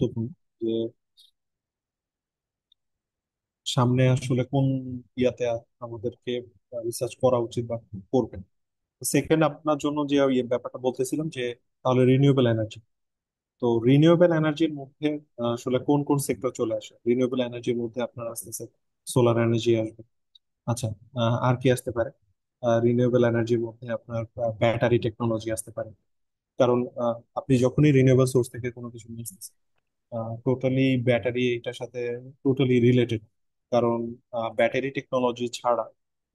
গুরুত্বপূর্ণ যে সামনে আসলে কোন ইয়াতে আমাদেরকে রিসার্চ করা উচিত বা করবেন। সেকেন্ড, আপনার জন্য যে ইয়ে ব্যাপারটা বলতেছিলাম যে তাহলে রিনিউয়েবল এনার্জি। তো রিনিউয়েবল এনার্জির মধ্যে আসলে কোন কোন সেক্টর চলে আসে? রিনিউয়েবল এনার্জির মধ্যে আপনার আসতেছে সোলার এনার্জি আসবে। আচ্ছা, আর কি আসতে পারে? রিনিউয়েবল এনার্জির মধ্যে আপনার ব্যাটারি টেকনোলজি আসতে পারে। কারণ আপনি যখনই রিনিউয়েবল সোর্স থেকে কোনো কিছু নিচ্ছেন, টোটালি ব্যাটারি এটার সাথে টোটালি রিলেটেড। কারণ ব্যাটারি টেকনোলজি ছাড়া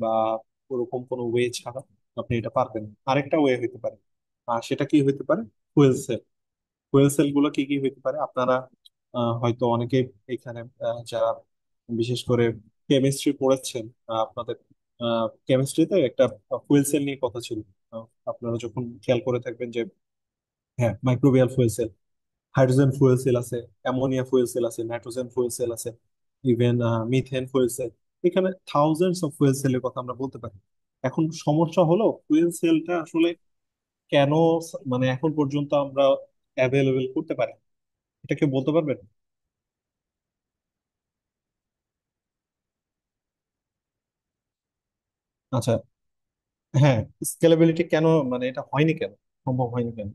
বা ওরকম কোনো ওয়ে ছাড়া আপনি এটা পারবেন না। আরেকটা ওয়ে হইতে পারে, আর সেটা কি হইতে পারে? Fuel cell. ফুয়েল সেল গুলো কি কি হইতে পারে? আপনারা হয়তো অনেকে এখানে যারা বিশেষ করে কেমিস্ট্রি পড়েছেন, আপনাদের কেমিস্ট্রিতে একটা ফুয়েল সেল নিয়ে কথা ছিল। আপনারা যখন খেয়াল করে থাকবেন যে হ্যাঁ, microbial fuel cell, hydrogen fuel cell আছে, অ্যামোনিয়া ফুয়েল সেল আছে, নাইট্রোজেন ফুয়েল সেল আছে, ইভেন মিথেন ফুয়েল সেল। এখানে থাউজেন্ডস অফ ফুয়েল সেলের কথা আমরা বলতে পারি। এখন সমস্যা হলো ফুয়েল সেলটা আসলে কেন মানে এখন পর্যন্ত আমরা অ্যাভেলেবেল করতে পারি, এটা কেউ বলতে পারবেন? আচ্ছা, হ্যাঁ, স্কেলেবিলিটি কেন, মানে এটা হয়নি কেন, সম্ভব হয়নি কেন?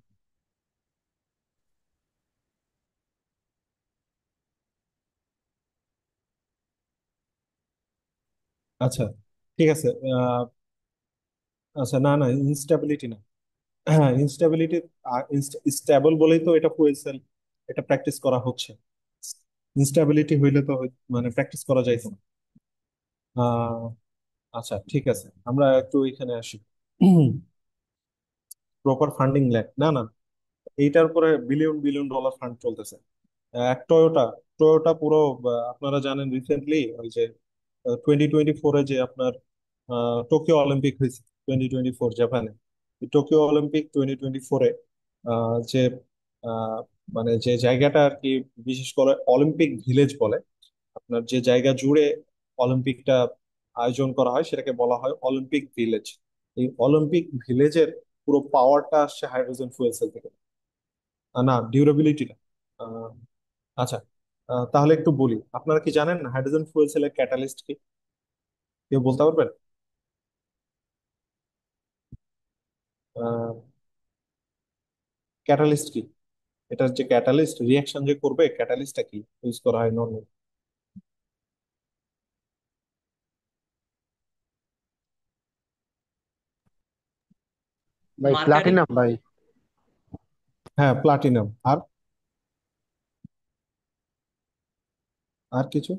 আচ্ছা, ঠিক আছে। আচ্ছা, না না, ইনস্টেবিলিটি না। হ্যাঁ, ইনস্টেবিলিটি, স্টেবল বলেই তো এটা ফুয়েল সেল, এটা প্র্যাকটিস করা হচ্ছে। ইনস্টেবিলিটি হইলে তো মানে প্র্যাকটিস করা যাইতো না। আহ, আচ্ছা, ঠিক আছে, আমরা একটু এখানে আসি। প্রপার ফান্ডিং ল্যাক না না, এইটার উপরে বিলিয়ন বিলিয়ন ডলার ফান্ড চলতেছে। এক টয়োটা, টয়োটা পুরো আপনারা জানেন রিসেন্টলি ওই যে 2024-এ যে আপনার টোকিও অলিম্পিক হয়েছে, 2024 জাপানে। এই টোকিও অলিম্পিক 2024-এ যে আহ, মানে যে জায়গাটা আর কি, বিশেষ করে অলিম্পিক ভিলেজ বলে, আপনার যে জায়গা জুড়ে অলিম্পিকটা আয়োজন করা হয় সেটাকে বলা হয় অলিম্পিক ভিলেজ। এই অলিম্পিক ভিলেজের পুরো পাওয়ারটা আসছে হাইড্রোজেন ফুয়েল সেল থেকে। না, ডিউরেবিলিটিটা। আচ্ছা, তাহলে একটু বলি, আপনারা কি জানেন হাইড্রোজেন ফুয়েল সেলের ক্যাটালিস্ট কি? কেউ বলতে পারবেন? ক্যাটালিস্ট কি? এটার যে ক্যাটালিস্ট রিয়াকশন যে করবে, ক্যাটালিস্টটা কি ইউজ করা হয় নর্মালি? ভাই মার্কারি। প্লাটিনাম ভাই। হ্যাঁ, প্লাটিনাম। আর আর কিছু?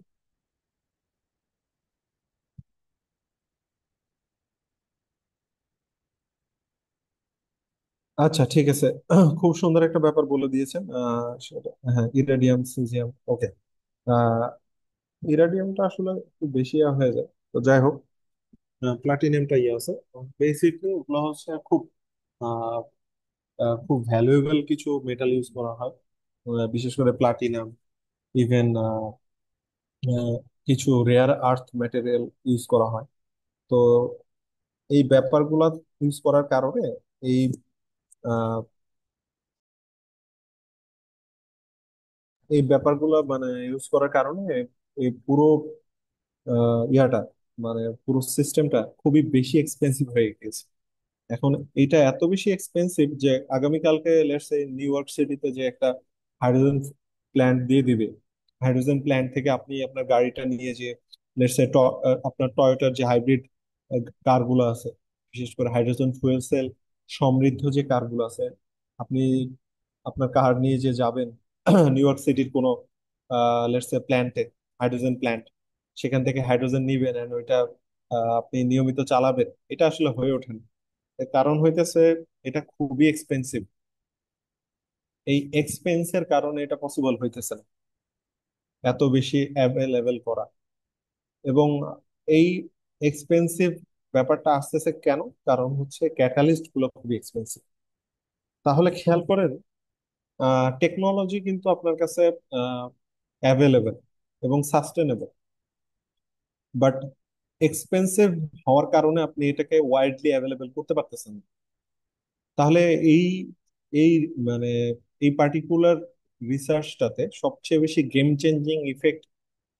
আচ্ছা, ঠিক আছে। খুব সুন্দর একটা ব্যাপার বলে দিয়েছেন। হ্যাঁ, ইরাডিয়াম, সিজিয়াম, ওকে। ইরাডিয়ামটা আসলে একটু বেশি হয়ে যায়, তো যাই হোক। প্লাটিনামটা ইয়ে আছে। বেসিকলি ওগুলো হচ্ছে খুব আহ, খুব ভ্যালুয়েবল কিছু মেটাল ইউজ করা হয়। বিশেষ করে প্লাটিনাম, ইভেন কিছু রেয়ার আর্থ ম্যাটেরিয়াল ইউজ করা হয়। তো এই ব্যাপারগুলো ইউজ করার কারণে এই আহ, এই ব্যাপারগুলো মানে ইউজ করার কারণে এই পুরো ইয়াটা, মানে পুরো সিস্টেমটা খুবই বেশি এক্সপেন্সিভ হয়ে গেছে এখন। এটা এত বেশি এক্সপেন্সিভ যে আগামীকালকে লেটস সে নিউ ইয়র্ক সিটিতে যে একটা হাইড্রোজেন প্ল্যান্ট দিয়ে দিবে, হাইড্রোজেন প্ল্যান্ট থেকে আপনি আপনার গাড়িটা নিয়ে যে লেটস সে আপনার টয়োটার যে হাইব্রিড কারগুলো আছে, বিশেষ করে হাইড্রোজেন ফুয়েল সেল সমৃদ্ধ যে কারগুলো আছে, আপনি আপনার কার নিয়ে যে যাবেন নিউ ইয়র্ক সিটির কোনো লেটস সে প্ল্যান্টে, হাইড্রোজেন প্ল্যান্ট, সেখান থেকে হাইড্রোজেন নিবেন and ওইটা আপনি নিয়মিত চালাবেন, এটা আসলে হয়ে ওঠে না। এর কারণ হইতেছে এটা খুবই এক্সপেন্সিভ। এই এক্সপেন্সের কারণে এটা পসিবল হইতেছে না এত বেশি অ্যাভেলেবেল করা। এবং এই এক্সপেন্সিভ ব্যাপারটা আসতেছে কেন? কারণ হচ্ছে ক্যাটালিস্ট গুলো খুবই এক্সপেন্সিভ। তাহলে খেয়াল করেন, টেকনোলজি কিন্তু আপনার কাছে অ্যাভেলেবেল এবং সাস্টেনেবল, বাট এক্সপেন্সিভ হওয়ার কারণে আপনি এটাকে ওয়াইডলি অ্যাভেলেবেল করতে পারতেছেন না। তাহলে এই এই মানে এই পার্টিকুলার রিসার্চটাতে সবচেয়ে বেশি গেম চেঞ্জিং ইফেক্ট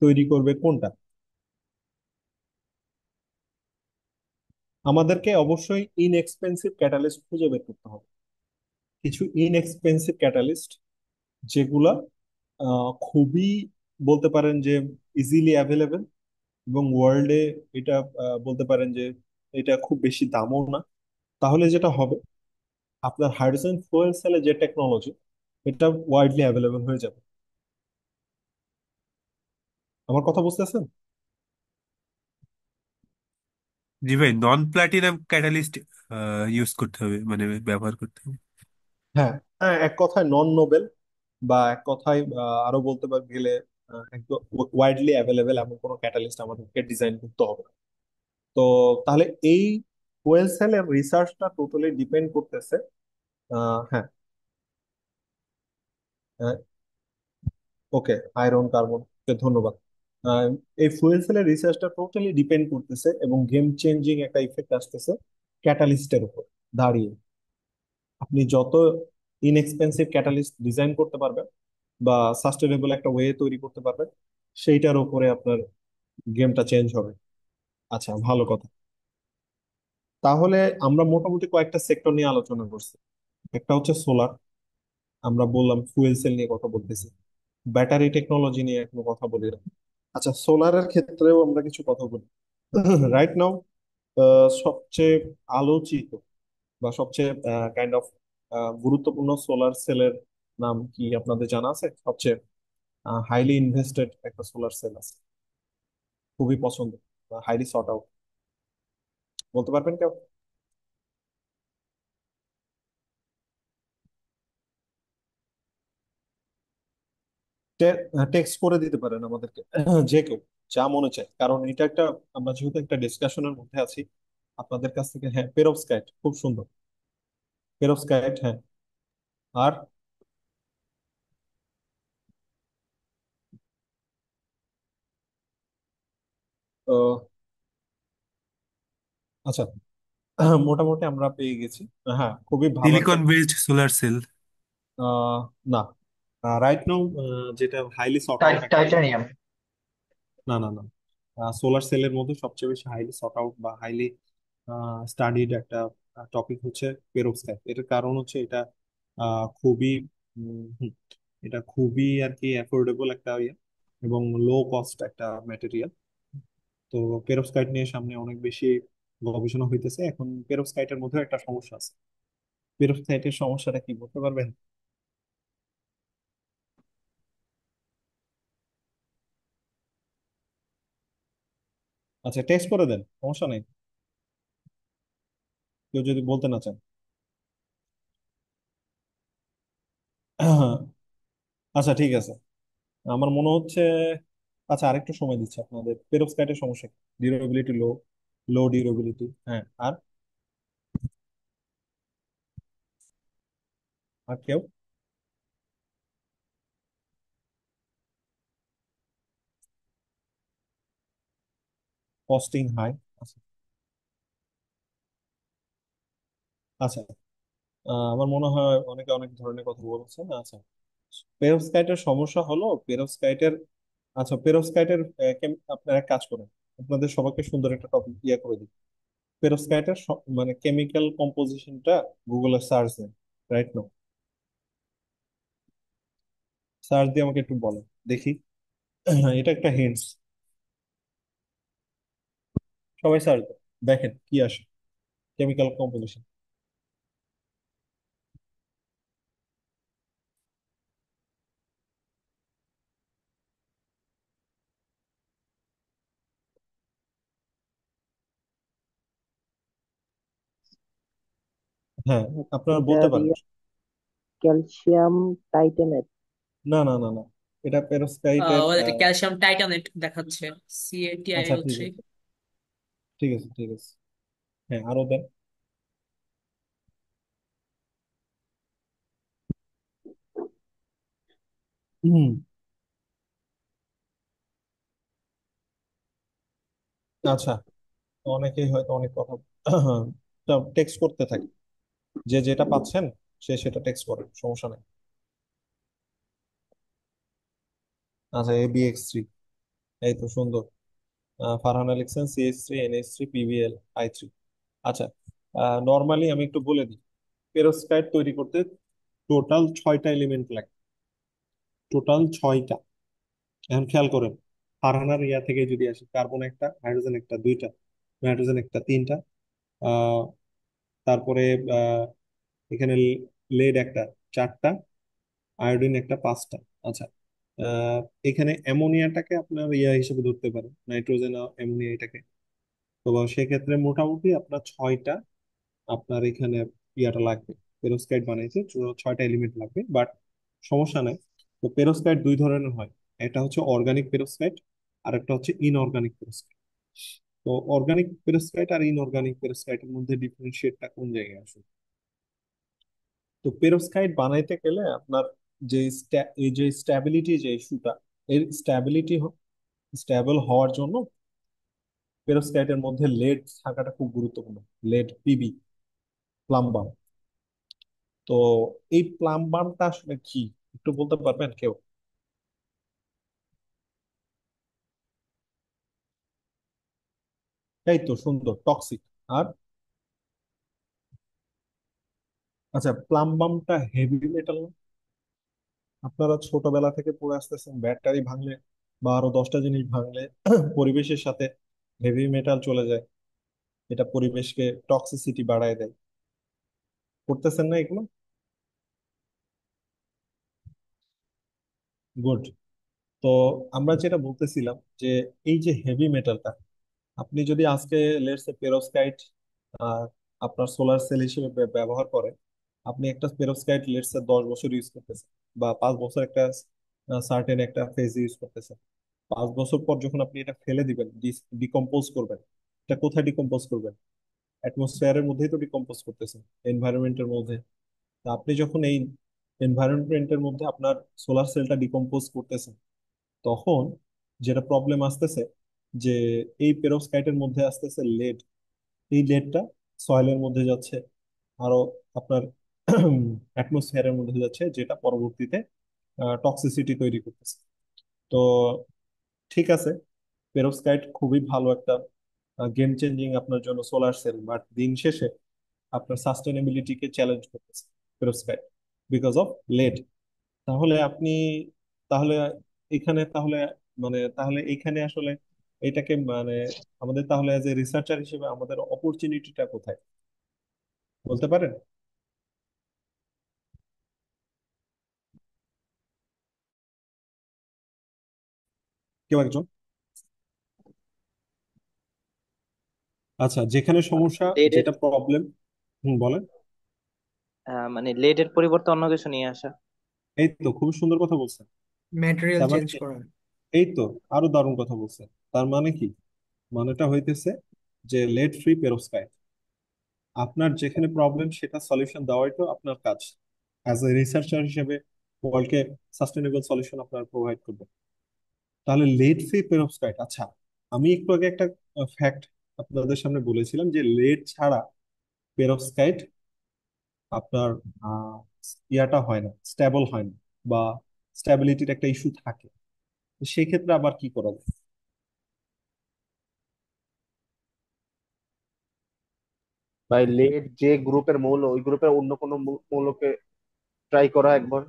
তৈরি করবে কোনটা? আমাদেরকে অবশ্যই ইনএক্সপেন্সিভ ক্যাটালিস্ট খুঁজে বের করতে হবে, কিছু ইনএক্সপেন্সিভ ক্যাটালিস্ট যেগুলা খুবই বলতে পারেন যে ইজিলি অ্যাভেলেবেল, এবং ওয়ার্ল্ডে এটা বলতে পারেন যে এটা খুব বেশি দামও না। তাহলে যেটা হবে, আপনার হাইড্রোজেন ফুয়েল সেলে যে টেকনোলজি, এটা ওয়াইডলি অ্যাভেলেবেল হয়ে যাবে। আমার কথা বুঝতেছেন? জি ভাই, নন প্লাটিনাম ক্যাটালিস্ট ইউজ করতে হবে, মানে ব্যবহার করতে হবে। হ্যাঁ, হ্যাঁ, এক কথায় নন নোবেল, বা এক কথায় আরো বলতে গেলে একদম ওয়াইডলি অ্যাভেলেবেল এমন কোনো ক্যাটালিস্ট আমাদেরকে ডিজাইন করতে হবে। তো তাহলে এই ফুয়েল সেলের রিসার্চটা টোটালি ডিপেন্ড করতেছে। হ্যাঁ, ওকে, আয়রন কার্বন, ধন্যবাদ। আহ, এই ফুয়েল সেলের রিসার্চটা টোটালি ডিপেন্ড করতেছে এবং গেম চেঞ্জিং একটা ইফেক্ট আসতেছে ক্যাটালিস্টের উপর দাঁড়িয়ে। আপনি যত ইনএক্সপেন্সিভ ক্যাটালিস্ট ডিজাইন করতে পারবেন বা সাস্টেনেবল একটা ওয়ে তৈরি করতে পারবেন, সেইটার উপরে আপনার গেমটা চেঞ্জ হবে। আচ্ছা, ভালো কথা। তাহলে আমরা মোটামুটি কয়েকটা সেক্টর নিয়ে আলোচনা করছি। একটা হচ্ছে সোলার, আমরা বললাম ফুয়েল সেল নিয়ে কথা বলতেছি, ব্যাটারি টেকনোলজি নিয়ে এখনো কথা বলি না। আচ্ছা, সোলারের ক্ষেত্রেও আমরা কিছু কথা বলি। রাইট নাও সবচেয়ে আলোচিত বা সবচেয়ে কাইন্ড অফ গুরুত্বপূর্ণ সোলার সেলের নাম কি আপনাদের জানা আছে? সবচেয়ে হাইলি ইনভেস্টেড একটা সোলার সেল আছে, খুবই পছন্দ, হাইলি সর্ট আউট, বলতে পারবেন কেউ? টেক্সট করে দিতে পারেন আমাদেরকে, যে কেউ, যা মনে চায়, কারণ এটা একটা, আমরা যেহেতু একটা ডিসকাশনের মধ্যে আছি, আপনাদের কাছ থেকে। হ্যাঁ, পেরোভস্কাইট খুব সুন্দর, পেরোভস্কাইট, হ্যাঁ। আর আহ, আচ্ছা, মোটামুটি আমরা পেয়ে গেছি। হ্যাঁ, খুবই ভালো একটা। Silicon based solar cell. আহ, না, রাইট নাও যেটা হাইলি সর্ট আউট একটা, টাইটানিয়াম। না, না, না, সোলার সেলের মধ্যে সবচেয়ে বেশি হাইলি সর্ট আউট বা হাইলি স্টাডিড একটা টপিক হচ্ছে পেরোভস্কাইট। এটার কারণ হচ্ছে এটা খুবই এটা খুবই আর কি অ্যাফোর্ডেবল একটা ইয়ে, এবং লো কস্ট একটা ম্যাটেরিয়াল। তো পেরোভস্কাইট নিয়ে সামনে অনেক বেশি গবেষণা হইতেছে। এখন পেরোভস্কাইটের মধ্যে একটা সমস্যা আছে। পেরোভস্কাইটের সমস্যাটা কি বলতে পারবেন? আচ্ছা, টেক্সট করে দেন, সমস্যা নেই, কেউ যদি বলতে না চান। আচ্ছা, ঠিক আছে, আমার মনে হচ্ছে। আচ্ছা, আরেকটু সময় দিচ্ছি আপনাদের। পেরোভস্কাইটের সমস্যা, ডিউরেবিলিটি লো, লো ডিউরেবিলিটি, হ্যাঁ। আর কেউ? Costing high. আচ্ছা, আচ্ছা, আমার মনে হয় অনেকে অনেক ধরনের কথা বলছেন। আচ্ছা, পেরোভস্কাইটের সমস্যা হলো পেরোভস্কাইটের। আচ্ছা, পেরোভস্কাইটের আপনারা এক কাজ করেন, আপনাদের সবাইকে সুন্দর একটা টপিক ইয়ে করে দিই। পেরোভস্কাইটের মানে কেমিক্যাল কম্পোজিশনটা গুগলে সার্চ দেন, রাইট নো, সার্চ দিয়ে আমাকে একটু বলেন দেখি। এটা একটা হিন্টস, সবাই সার্চ দেন, দেখেন কি আসে, কেমিক্যাল কম্পোজিশন। হ্যাঁ, আপনারা এটা বলতে পারেন। রিয়া ক্যালসিয়াম টাইটেনেট। না, না, না, না, এটা পেরোভস্কাইটের এটা ক্যালসিয়াম টাইটানেট দেখাচ্ছে, আচ্ছা, CaTiO3। ঠিক আছে, ঠিক আছে, ঠিক আছে। হ্যাঁ, আরো দেন। হুম, আচ্ছা, অনেকেই হয়তো অনেক কথা টেক্সট করতে থাকে, যে যেটা পাচ্ছেন সে সেটা টেক্সট করেন, সমস্যা নেই। আচ্ছা, ABX3, এই তো সুন্দর। Farhan আলেকসান, CH3, NH3, PBl, I3। আচ্ছা, নর্মালি আমি একটু বলে দিই, পেরোক্সাইড তৈরি করতে টোটাল 6টা এলিমেন্ট লাগে, টোটাল 6টা। এখন খেয়াল করেন, ফারহানার ইয়া থেকে যদি আসি, কার্বন একটা, হাইড্রোজেন একটা, দুইটা, নাইট্রোজেন একটা, তিনটা, আহ তারপরে আহ এখানে লেড একটা, চারটা, আয়োডিন একটা, পাঁচটা। আচ্ছা, আহ এখানে অ্যামোনিয়াটাকে আপনার ইয়া হিসেবে ধরতে পারেন, নাইট্রোজেন আর অ্যামোনিয়া এটাকে। তো সেক্ষেত্রে মোটামুটি আপনার 6টা আপনার এখানে ইয়াটা লাগবে, পেরোক্সাইড বানাইতে 6টা এলিমেন্ট লাগবে। বাট সমস্যা নাই। তো পেরোক্সাইড দুই ধরনের হয়, একটা হচ্ছে অর্গানিক পেরোক্সাইড, আর একটা হচ্ছে ইনঅর্গানিক পেরোক্সাইড। তো অর্গানিক পেরোক্সাইড আর ইনঅর্গানিক পেরোক্সাইডের মধ্যে ডিফারেন্সিয়েটটা কোন জায়গায় আসলে? তো পেরোক্সাইড বানাইতে গেলে আপনার যে এই যে স্ট্যাবিলিটি যে ইস্যুটা, এর স্ট্যাবিলিটি স্ট্যাবল হওয়ার জন্য পেরোক্সাইডের মধ্যে লেড থাকাটা খুব গুরুত্বপূর্ণ। Lead, PB, plumbum. তো এই প্লাম্বামটা আসলে কি, একটু বলতে পারবেন কেউ? এই তো সুন্দর, টক্সিক। আর আচ্ছা, প্লাম্বামটা হেভি মেটাল না? আপনারা ছোটবেলা থেকে পড়ে আসতেছেন, ব্যাটারি ভাঙলে বা আরো 10টা জিনিস ভাঙলে পরিবেশের সাথে হেভি মেটাল চলে যায়, এটা পরিবেশকে টক্সিসিটি বাড়ায় দেয়। করতেছেন না এগুলো? গুড। তো আমরা যেটা বলতেছিলাম যে এই যে হেভি মেটালটা, আপনি যদি আজকে লেটস পেরোক্সাইড আপনার সোলার সেল হিসেবে ব্যবহার করেন, আপনি একটা পেরোক্সাইড লেটস 10 বছর ইউজ করতেছেন, বা 5 বছর একটা সার্টেন একটা ফেজ ইউজ করতেছেন। 5 বছর পর যখন আপনি এটা ফেলে দিবেন, ডিকম্পোজ করবেন, এটা কোথায় ডিকম্পোজ করবেন? অ্যাটমসফেয়ারের মধ্যেই তো ডিকম্পোজ করতেছেন, এনভায়রনমেন্টের মধ্যে। তা আপনি যখন এই এনভায়রনমেন্টের মধ্যে আপনার সোলার সেলটা ডিকম্পোজ করতেছেন, তখন যেটা প্রবলেম আসতেছে যে এই পেরোক্সাইডের মধ্যে আসতেছে লেড। এই লেডটা সয়েলের মধ্যে যাচ্ছে, আরো আপনার অ্যাটমসফিয়ারের মধ্যে যাচ্ছে, যেটা পরবর্তীতে টক্সিসিটি তৈরি করতেছে। তো ঠিক আছে, পেরোক্সাইড খুবই ভালো একটা গেম চেঞ্জিং আপনার জন্য সোলার সেল, বাট দিন শেষে আপনার সাস্টেনেবিলিটিকে চ্যালেঞ্জ করতেছে পেরোক্সাইড, বিকজ অফ লেড। তাহলে আপনি, তাহলে এখানে তাহলে তাহলে এখানে আসলে এটাকে আমাদের তাহলে এজ এ রিসার্চার হিসেবে আমাদের অপরচুনিটিটা কোথায়, বলতে পারেন কেউ একজন? আচ্ছা, যেখানে সমস্যা, লেডের যেটা প্রবলেম। হুম, বলেন। মানে লেডের পরিবর্তে অন্য কিছু নিয়ে আসা। এই তো খুব সুন্দর কথা বলছেন। ম্যাটেরিয়াল তার মানে চেঞ্জ কি? করা। এই তো আরো দারুণ কথা বলছেন। তার মানে কি? মানেটা হইতেছে যে লেড ফ্রি পেরোক্সাইড, আপনার যেখানে প্রবলেম সেটা সলিউশন দেওয়াই তো আপনার কাজ অ্যাজ এ রিসার্চার হিসেবে, ওয়ার্ল্ডকে সাস্টেনেবল সলিউশন আপনার প্রোভাইড করবে। তাহলে লেড ফ্রি পেরোক্সাইড। আচ্ছা, আমি একটু আগে একটা ফ্যাক্ট আপনাদের সামনে বলেছিলাম যে লেড ছাড়া পেরোক্সাইড আপনার ইয়াটা হয় না, স্টেবল হয় না, বা স্টেবিলিটির একটা ইস্যু থাকে। তো সেই ক্ষেত্রে আবার কি করা যায়? ভাই, লেড যে গ্রুপের মৌল, ওই গ্রুপের অন্য কোনো মৌলকে ট্রাই করা একবার।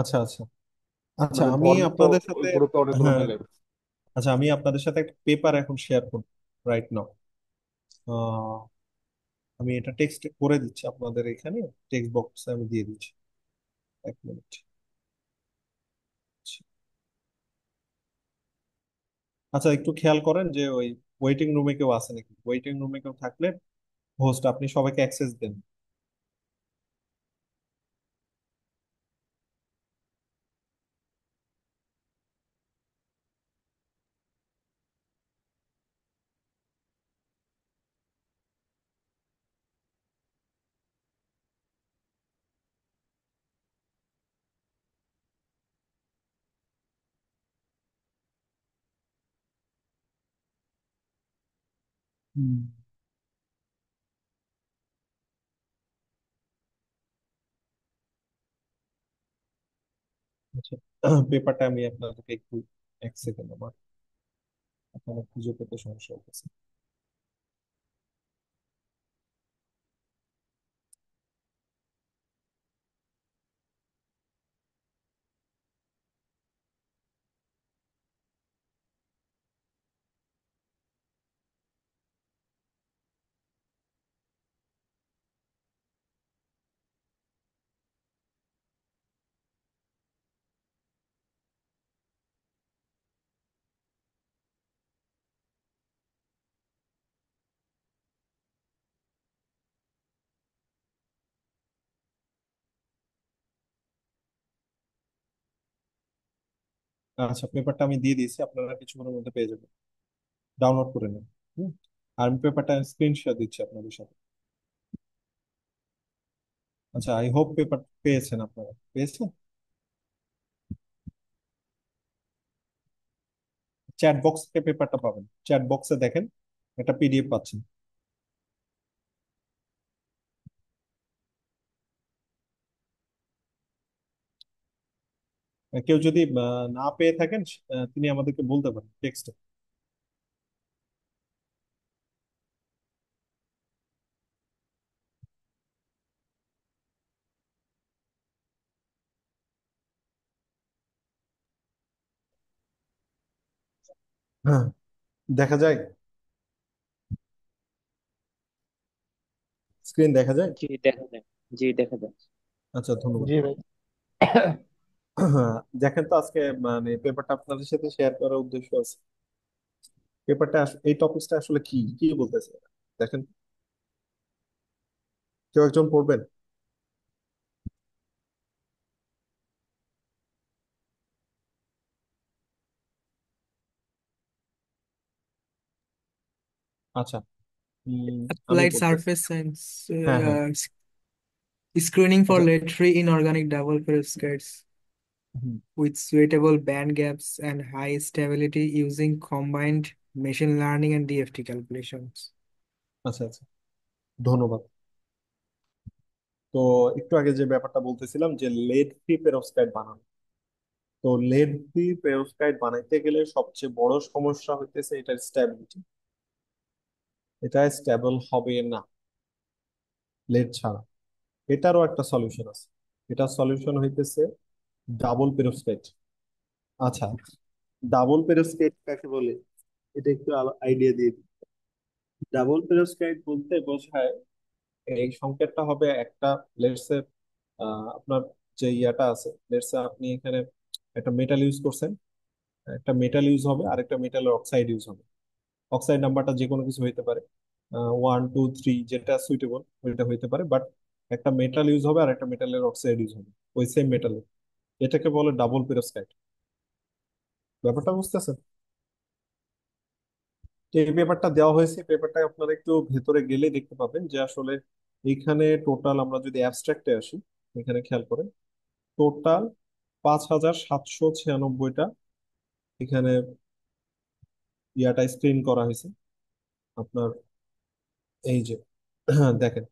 আচ্ছা আচ্ছা। আচ্ছা, মানে আমি বন্ড তো আপনাদের ওই সাথে, গ্রুপে অনেকগুলো হ্যাঁ, মেলে। আচ্ছা আমি আপনাদের সাথে একটা পেপার এখন শেয়ার করব রাইট নাও। আমি এটা টেক্সট করে দিচ্ছি আপনাদের এখানে, টেক্সট বক্সে আমি দিয়ে দিচ্ছি। 1 মিনিট। আচ্ছা, একটু খেয়াল করেন যে ওই ওয়েটিং রুমে কেউ আছে নাকি, ওয়েটিং রুমে কেউ থাকলে হোস্ট আপনি সবাইকে অ্যাক্সেস দেন। হুম। আচ্ছা, পেপারটা আমি আপনাদেরকে একটু, এক সেকেন্ড, আমার আপনার খুঁজে পেতে সমস্যা হচ্ছে। আচ্ছা, পেপারটা আমি দিয়ে দিয়েছি, আপনারা কিছুক্ষণের মধ্যে পেয়ে যাবেন, ডাউনলোড করে নেন। হুম। আর আমি পেপারটা স্ক্রিনশট দিচ্ছি আপনাদের সাথে। আচ্ছা, আই হোপ পেপার পেয়েছেন, আপনারা পেয়েছেন। চ্যাট বক্সে পেপারটা পাবেন, চ্যাট বক্সে দেখেন একটা পিডিএফ পাচ্ছেন। কেউ যদি না পেয়ে থাকেন, তিনি আমাদেরকে বলতে পারেন টেক্সটে। হ্যাঁ, দেখা যায়, স্ক্রিন দেখা যায়। জি দেখা যায়। জি দেখা যায়। আচ্ছা, ধন্যবাদ। জি ভাই। দেখেন তো, আজকে মানে পেপারটা আপনাদের সাথে শেয়ার করার উদ্দেশ্য আছে। পেপারটা, এই টপিকটা আসলে কি কি বলতেছে দেখেন, কেউ একজন পড়বেন। আচ্ছা, আমি Applied বলতেছি। surface science, হ্যাঁ, হ্যাঁ। screening for আচ্ছা। lead-free inorganic double perovskites hmm, with suitable band gaps and high stability using combined machine learning and DFT calculations. আচ্ছা, আচ্ছা, ধন্যবাদ। তো একটু আগে যে ব্যাপারটা বলতেছিলাম, যে লেড ফ্রি পেরোক্সাইড বানানো, তো লেড ফ্রি পেরোক্সাইড বানাইতে গেলে সবচেয়ে বড় সমস্যা হইতেছে এটার স্ট্যাবিলিটি। এটা স্টেবল হবে না লেড ছাড়া। এটারও একটা সলিউশন আছে। এটার সলিউশন হইতেছে ডাবল পেরোক্সাইড। আচ্ছা, ডাবল পেরোক্সাইড কাকে বলে এটা একটু আইডিয়া দিয়ে দিই। ডাবল পেরোক্সাইড বলতে বোঝায়, এই সংকেতটা হবে একটা, লেটসে আপনার যে ইয়াটা আছে, লেটসে আপনি এখানে একটা মেটাল ইউজ করছেন, একটা মেটাল ইউজ হবে আর একটা মেটালের অক্সাইড ইউজ হবে। অক্সাইড নাম্বারটা যে কোনো কিছু হইতে পারে, 1 2 3, যেটা সুইটেবল ওইটা হইতে পারে, বাট একটা মেটাল ইউজ হবে আর একটা মেটালের অক্সাইড ইউজ হবে ওই সেম মেটালের। এটাকে বলে ডাবল পেরোক্সাইড। ব্যাপারটা বুঝতেছেন? তো এই পেপারটা দেওয়া হয়েছে, পেপারটা আপনারা একটু ভেতরে গেলে দেখতে পাবেন যে আসলে এইখানে টোটাল, আমরা যদি অ্যাবস্ট্রাক্টে আসি, এখানে খেয়াল করেন, টোটাল 5796টা এখানে ইয়াটা স্ক্রিন করা হয়েছে আপনার। এই যে দেখেন,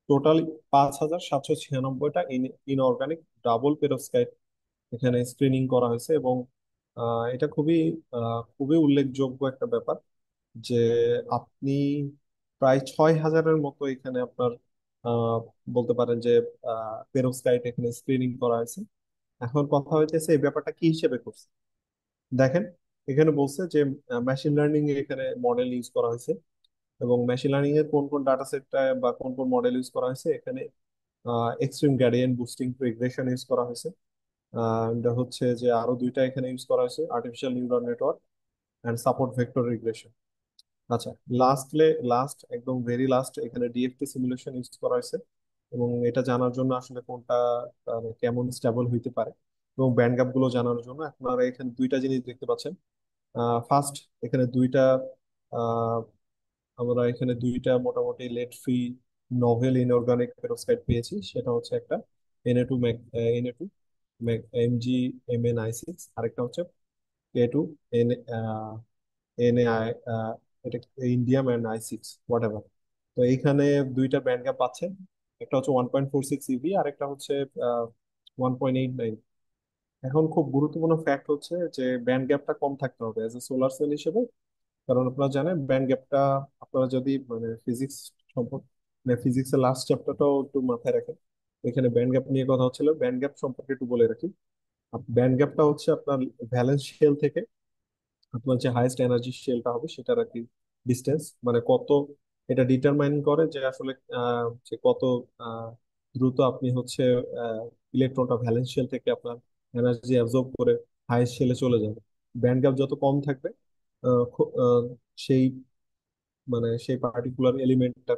টোটাল 5796টা ইনঅর্গানিক ডাবল পেরোক্সাইড এখানে স্ক্রিনিং করা হয়েছে। এবং এটা খুবই খুবই উল্লেখযোগ্য একটা ব্যাপার যে আপনি প্রায় 6000-এর মতো এখানে আপনার আহ, বলতে পারেন যে পেরোক্সাইড এখানে স্ক্রিনিং করা হয়েছে। এখন কথা হইতেছে এই ব্যাপারটা কি হিসেবে করছে। দেখেন, এখানে বলছে যে মেশিন লার্নিং এ এখানে মডেল ইউজ করা হয়েছে, এবং মেশিন লার্নিং এর কোন কোন ডাটা সেটটা বা কোন কোন মডেল ইউজ করা হয়েছে এখানে, extreme gradient boosting regression use করা হয়েছে। এটা হচ্ছে যে আরো দুইটা এখানে ইউজ করা হয়েছে, artificial neural network and support vector regression. আচ্ছা, লাস্ট একদম ভেরি লাস্ট এখানে ডিএফটি সিমুলেশন ইউজ করা হয়েছে, এবং এটা জানার জন্য আসলে কোনটা কেমন স্টেবল হইতে পারে, এবং ব্যান্ড গ্যাপ গুলো জানার জন্য আপনারা এখানে দুইটা জিনিস দেখতে পাচ্ছেন। ফার্স্ট, এখানে দুইটা আহ, আমরা এখানে দুইটা মোটামুটি লেট ফ্রি নভেল ইনঅর্গানিক পেরোক্সাইড পেয়েছি। সেটা হচ্ছে একটা Na2 Na2 MgMn-6, আরেকটা হচ্ছে K2 এন এনএআই, এটা indium and I6 what ever. তো এইখানে দুইটা ব্যান্ড গ্যাপ পাচ্ছেন, একটা হচ্ছে 1.46 ইভি আর একটা হচ্ছে 1.89। এখন খুব গুরুত্বপূর্ণ ফ্যাক্ট হচ্ছে যে ব্যান্ড গ্যাপটা কম থাকতে হবে এজ এ সোলার সেল হিসেবে। কারণ আপনারা জানেন ব্যান্ড গ্যাপটা, আপনারা যদি মানে ফিজিক্স সম্পর্কে, মানে ফিজিক্সের লাস্ট চ্যাপ্টারটাও একটু মাথায় রাখেন, এখানে ব্যান্ড গ্যাপ নিয়ে কথা হচ্ছিল। ব্যান্ড গ্যাপ সম্পর্কে একটু বলে রাখি। ব্যান্ড গ্যাপটা হচ্ছে আপনার ভ্যালেন্স শেল থেকে আপনার যে হাইয়েস্ট এনার্জি শেলটা হবে সেটার আর কি ডিস্টেন্স, মানে কত, এটা ডিটারমাইন করে যে আসলে যে কত আহ, দ্রুত আপনি হচ্ছে ইলেকট্রনটা ভ্যালেন্স শেল থেকে আপনার এনার্জি অ্যাবজর্ব করে হাইয়েস্ট শেলে চলে যাবে। ব্যান্ড গ্যাপ যত কম থাকবে সেই মানে সেই পার্টিকুলার এলিমেন্টটা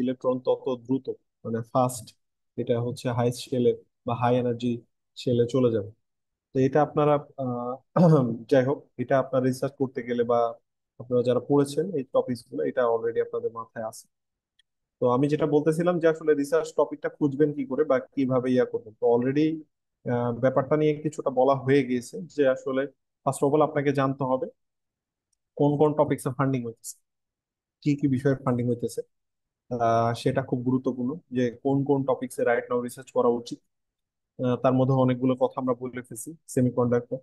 ইলেকট্রন তত দ্রুত, মানে ফাস্ট, এটা হচ্ছে হাই শেলে বা হাই এনার্জি শেলে চলে যাবে। তো এটা আপনারা যাই হোক, এটা আপনারা রিসার্চ করতে গেলে বা আপনারা যারা পড়েছেন এই টপিকস গুলো, এটা অলরেডি আপনাদের মাথায় আছে। তো আমি যেটা বলতেছিলাম যে আসলে রিসার্চ টপিকটা খুঁজবেন কি করে বা কিভাবে ইয়া করবেন, তো অলরেডি ব্যাপারটা নিয়ে কিছুটা বলা হয়ে গিয়েছে যে আসলে ফার্স্ট অফ অল আপনাকে জানতে হবে কোন কোন টপিকসে ফান্ডিং হইতেছে, কি কি বিষয়ে ফান্ডিং হইতেছে। সেটা খুব গুরুত্বপূর্ণ যে কোন কোন টপিকসে রাইট নাও রিসার্চ করা উচিত। তার মধ্যে অনেকগুলো কথা আমরা বলে ফেলছি, সেমিকন্ডাক্টর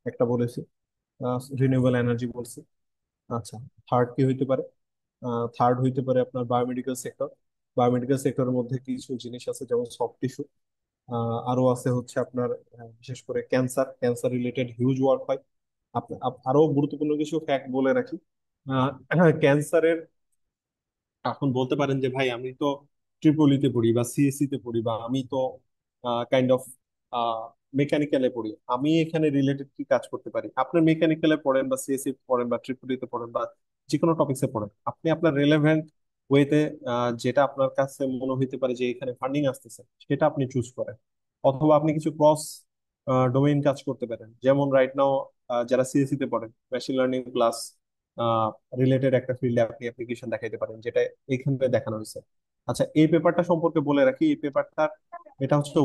একটা বলেছি, রিনিউয়েবল এনার্জি বলছি। আচ্ছা, থার্ড কি হইতে পারে? থার্ড হইতে পারে আপনার বায়োমেডিকেল সেক্টর। বায়োমেডিকেল সেক্টরের মধ্যে কিছু জিনিস আছে যেমন সফট টিস্যু, আরো আছে হচ্ছে আপনার বিশেষ করে cancer, cancer related huge work হয়। আরো গুরুত্বপূর্ণ কিছু ফ্যাক্ট বলে রাখি। ক্যান্সারের, এখন বলতে পারেন যে ভাই আমি তো ট্রিপলিতে পড়ি বা সিএসসি তে পড়ি বা আমি তো কাইন্ড অফ মেকানিক্যালে পড়ি, আমি এখানে রিলেটেড কি কাজ করতে পারি? আপনি মেকানিক্যালে পড়েন বা সিএসসি পড়েন বা ট্রিপলিতে পড়েন বা যে কোনো টপিক্সে পড়েন, আপনি আপনার রেলেভেন্ট ওয়েতে যেটা আপনার কাছে মনে হইতে পারে যে এখানে ফান্ডিং আসতেছে সেটা আপনি চুজ করেন। অথবা আপনি কিছু ক্রস ডোমেইন কাজ করতে পারেন, যেমন রাইট নাও যারা সিএসসি তে পড়েন মেশিন লার্নিং প্লাস রিলেটেড একটা ফিল্ডে আপনি অ্যাপ্লিকেশন দেখাইতে পারেন, যেটা এখানে দেখানো হয়েছে। আচ্ছা, এই পেপারটা সম্পর্কে বলে রাখি। এই পেপারটা, এটা হচ্ছে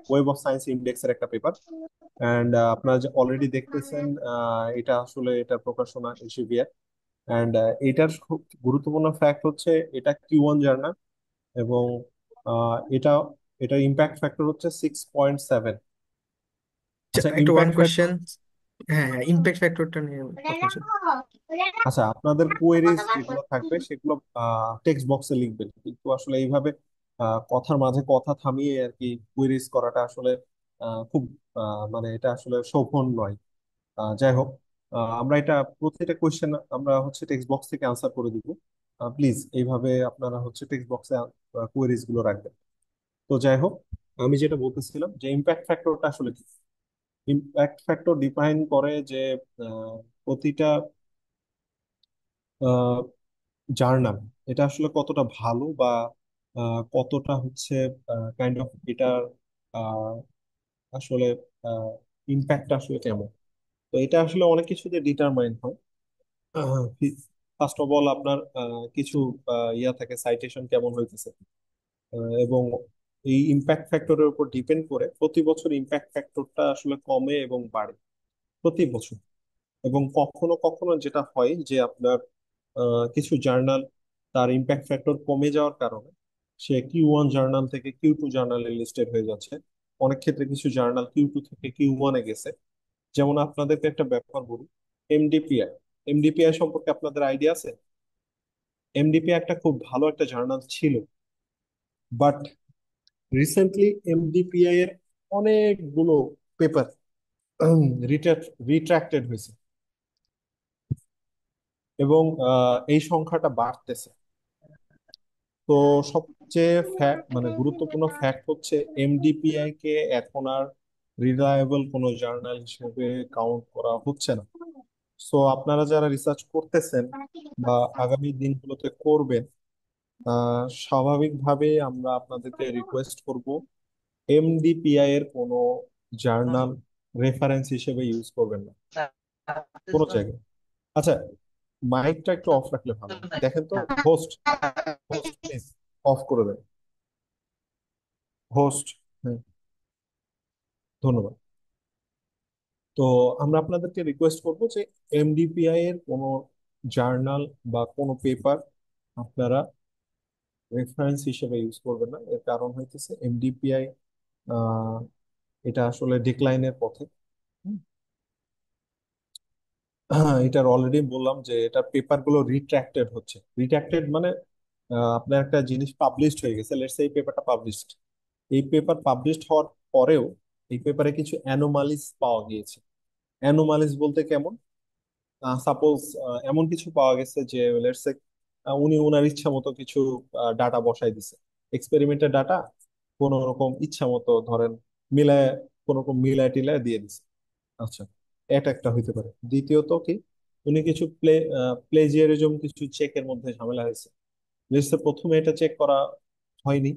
ওয়েব অফ সায়েন্স ইন্ডেক্স এর একটা পেপার। এন্ড আপনারা যে অলরেডি দেখতেছেন, এটা আসলে এটা প্রকাশনা এলসেভিয়ার। এন্ড এটার খুব গুরুত্বপূর্ণ ফ্যাক্ট হচ্ছে এটা Q1 জার্নাল, এবং এটা, এটার ইম্প্যাক্ট ফ্যাক্টর হচ্ছে 6.7। আচ্ছা, একটা ওয়ান ইম্প্যাক্ট ফ্যাক্টর, কোয়েশ্চেন। হ্যাঁ হ্যাঁ, ইমপ্যাক্ট ফ্যাক্টরটা নিয়ে কথা ছিল। আচ্ছা আপনাদের কোয়েরিজ যেগুলো থাকবে সেগুলো টেক্সট বক্সে লিখবেন, কিন্তু আসলে এইভাবে কথার মাঝে কথা থামিয়ে আর কি কোয়েরিজ করাটা আসলে খুব মানে এটা আসলে শোভন নয়। যাই হোক, আমরা এটা প্রতিটা কোয়েশ্চেন আমরা হচ্ছে টেক্সট বক্স থেকে আনসার করে দিব। প্লিজ এইভাবে আপনারা হচ্ছে টেক্সট বক্সে কোয়েরিজ গুলো রাখবেন। তো যাই হোক, আমি যেটা বলতেছিলাম যে ইম্প্যাক্ট ফ্যাক্টরটা আসলে কি। ইম্প্যাক্ট ফ্যাক্টর ডিফাইন করে যে আহ, প্রতিটা জার্নাল এটা আসলে কতটা ভালো বা কতটা হচ্ছে কাইন্ড অফ এটার আহ, আসলে ইম্প্যাক্ট আসলে কেমন। তো এটা আসলে অনেক কিছুতে ডিটারমাইন হয়। ফার্স্ট অফ অল আপনার কিছু ইয়া থাকে, সাইটেশন কেমন হইতেছে, এবং এই ইম্প্যাক্ট ফ্যাক্টরের উপর ডিপেন্ড করে প্রতি বছর ইম্প্যাক্ট ফ্যাক্টরটা আসলে কমে এবং বাড়ে প্রতি বছর। এবং কখনো কখনো যেটা হয় যে আপনার কিছু জার্নাল তার ইম্প্যাক্ট ফ্যাক্টর কমে যাওয়ার কারণে সে Q1 জার্নাল থেকে Q2 জার্নালে লিস্টেড হয়ে যাচ্ছে। অনেক ক্ষেত্রে কিছু জার্নাল Q2 থেকে Q1 এ গেছে। যেমন আপনাদেরকে একটা ব্যাপার বলি, এমডিপিআই। এমডিপিআই সম্পর্কে আপনাদের আইডিয়া আছে? এমডিপিআই একটা খুব ভালো একটা জার্নাল ছিল, বাট রিসেন্টলি এমডিপিআই এর অনেকগুলো পেপার রিট্রাক্টেড হয়েছে, এবং এই সংখ্যাটা বাড়তেছে। তো সবচেয়ে মানে গুরুত্বপূর্ণ ফ্যাক্ট হচ্ছে এমডিপিআই কে এখন আর রিলায়েবল কোনো জার্নাল হিসেবে কাউন্ট করা হচ্ছে না। সো আপনারা যারা রিসার্চ করতেছেন বা আগামী দিনগুলোতে করবেন, স্বাভাবিকভাবে আমরা আপনাদেরকে রিকোয়েস্ট করব এমডিপিআই এর কোনো জার্নাল রেফারেন্স হিসেবে ইউজ করবেন না কোনো জায়গায়। আচ্ছা, মাইকটা একটু অফ রাখলে ভালো হয়। দেখেন তো, হোস্ট, হোস্ট প্লিজ অফ করে দেন। হোস্ট, ধন্যবাদ। তো আমরা আপনাদেরকে রিকোয়েস্ট করবো যে এমডিপিআই এর কোনো জার্নাল বা কোনো পেপার আপনারা রেফারেন্স হিসেবে ইউজ করবেন না। এর কারণ হইতেছে এমডিপিআই এটা আসলে ডিক্লাইনের পথে। হুম। এটার অলরেডি বললাম যে এটা পেপার গুলো রিট্রাক্টেড হচ্ছে। রিট্রাক্টেড মানে আপনার একটা জিনিস পাবলিশড হয়ে গেছে, লেটস সে এই পেপারটা পাবলিশড, এই পেপার পাবলিশড হওয়ার পরেও এই পেপারে কিছু অ্যানোমালিস পাওয়া গিয়েছে। অ্যানোমালিস বলতে কেমন, সাপোজ এমন কিছু পাওয়া গেছে যে লেটস সে উনি ওনার ইচ্ছা মতো কিছু ডাটা বসাই দিছে, এক্সপেরিমেন্টের ডাটা কোন রকম ইচ্ছা মতো ধরেন মিলায়, কোন রকম মিলায় টিলায় দিয়ে দিছে। আচ্ছা, এটা একটা হইতে পারে। দ্বিতীয়ত কি, উনি কিছু প্লেজিয়ারিজম কিছু চেকের মধ্যে ঝামেলা হয়েছে। লিস্টে প্রথমে এটা চেক করা হয়নি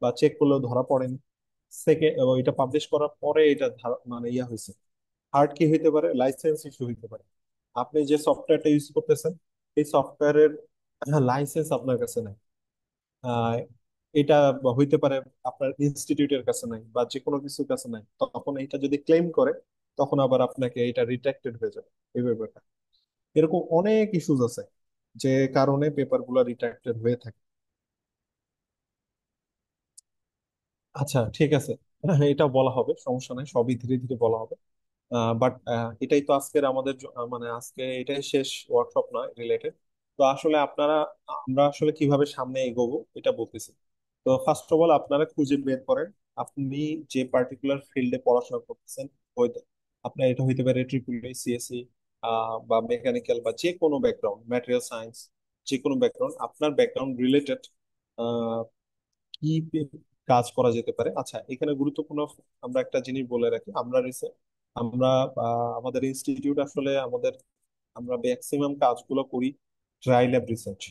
বা চেক করলেও ধরা পড়েনি, সেকেন্ড এটা পাবলিশ করার পরে এটা মানে ইয়া হয়েছে। থার্ড কি হইতে পারে, লাইসেন্স ইস্যু হইতে পারে। আপনি যে সফটওয়্যারটা ইউজ করতেছেন এই সফটওয়্যারের লাইসেন্স আপনার কাছে নাই। আহ, এটা হইতে পারে আপনার ইনস্টিটিউটের কাছে নাই বা যে কোনো কিছুর কাছে নাই, তখন এটা যদি ক্লেম করে তখন আবার আপনাকে এটা রিট্রাক্টেড হয়ে যাবে এই ব্যাপারটা। এরকম অনেক ইস্যুজ আছে যে কারণে পেপার গুলো রিট্রাক্টেড হয়ে থাকে। আচ্ছা ঠিক আছে, এটা বলা হবে, সমস্যা নাই, সবই ধীরে ধীরে বলা হবে। বাট এটাই তো আজকের আমাদের মানে আজকে এটাই শেষ ওয়ার্কশপ নয় রিলেটেড। তো আসলে আপনারা, আমরা আসলে কিভাবে সামনে এগোবো এটা বলতেছি। তো ফার্স্ট অফ অল আপনারা খুঁজে বের করেন আপনি যে পার্টিকুলার ফিল্ডে পড়াশোনা করতেছেন, হয়তো আপনার এটা হইতে পারে ট্রিপল সিএসসি বা মেকানিক্যাল বা যে কোনো ব্যাকগ্রাউন্ড, ম্যাটেরিয়াল সায়েন্স, যে কোনো ব্যাকগ্রাউন্ড, আপনার ব্যাকগ্রাউন্ড রিলেটেড কি কাজ করা যেতে পারে। আচ্ছা, এখানে গুরুত্বপূর্ণ আমরা একটা জিনিস বলে রাখি, আমরা আমাদের ইনস্টিটিউট আসলে আমরা ম্যাক্সিমাম কাজগুলো করি dry lab research.